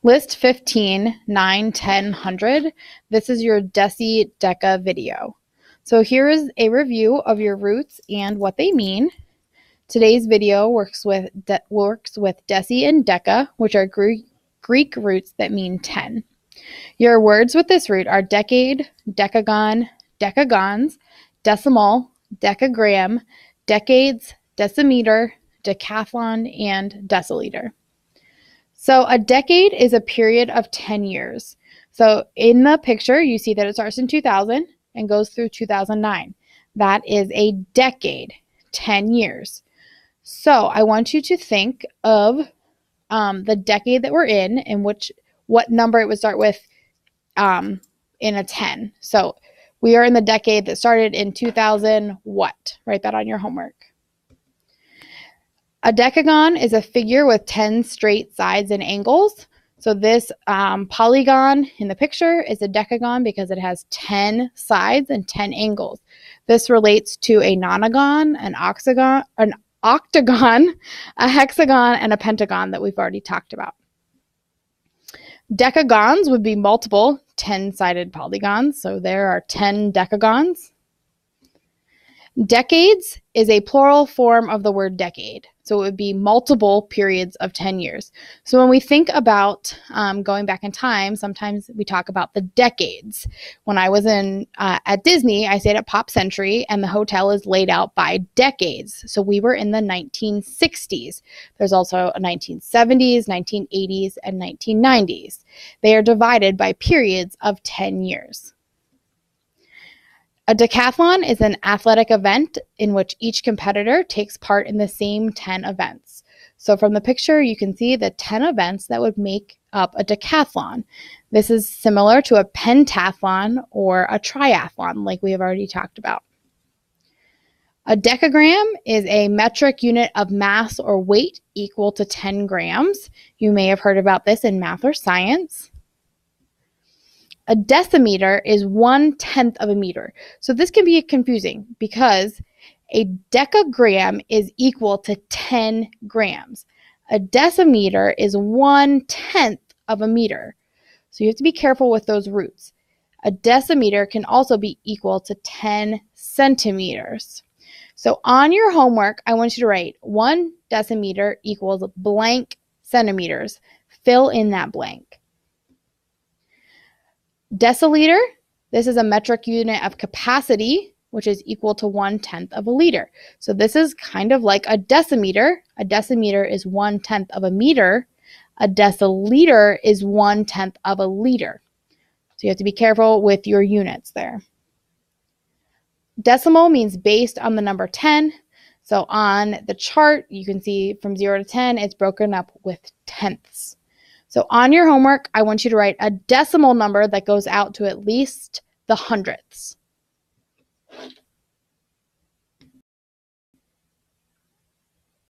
List 15, 9, 10, 100. This is your deci deca video. So here is a review of your roots and what they mean. Today's video works with deci and deca, which are Greek roots that mean 10. Your words with this root are decade, decagon, decagons, decimal, decagram, decades, decimeter, decathlon, and deciliter. So a decade is a period of 10 years. So in the picture, you see that it starts in 2000 and goes through 2009. That is a decade, 10 years. So I want you to think of the decade that we're in and what number it would start with in a 10. So we are in the decade that started in 2000 what? Write that on your homework. A decagon is a figure with 10 straight sides and angles. So this polygon in the picture is a decagon because it has 10 sides and 10 angles. This relates to a nonagon, an octagon, a hexagon, and a pentagon that we've already talked about. Decagons would be multiple 10-sided polygons. So there are 10 decagons. Decades is a plural form of the word decade. So it would be multiple periods of 10 years. So when we think about going back in time, sometimes we talk about the decades. When I was at Disney, I stayed at Pop Century, and the hotel is laid out by decades. So we were in the 1960s. There's also a 1970s, 1980s, and 1990s. They are divided by periods of 10 years. A decathlon is an athletic event in which each competitor takes part in the same 10 events. So from the picture, you can see the 10 events that would make up a decathlon. This is similar to a pentathlon or a triathlon, like we have already talked about. A decagram is a metric unit of mass or weight equal to 10 grams. You may have heard about this in math or science. A decimeter is 1/10 of a meter. So this can be confusing because a decagram is equal to 10 grams. A decimeter is 1/10 of a meter. So you have to be careful with those roots. A decimeter can also be equal to 10 centimeters. So on your homework, I want you to write 1 decimeter equals blank centimeters. Fill in that blank. Deciliter, this is a metric unit of capacity, which is equal to 1/10 of a liter. So this is kind of like a decimeter. A decimeter is 1/10 of a meter. A deciliter is 1/10 of a liter. So you have to be careful with your units there. Decimal means based on the number 10. So on the chart, you can see from 0 to 10, it's broken up with tenths. So on your homework, I want you to write a decimal number that goes out to at least the hundredths.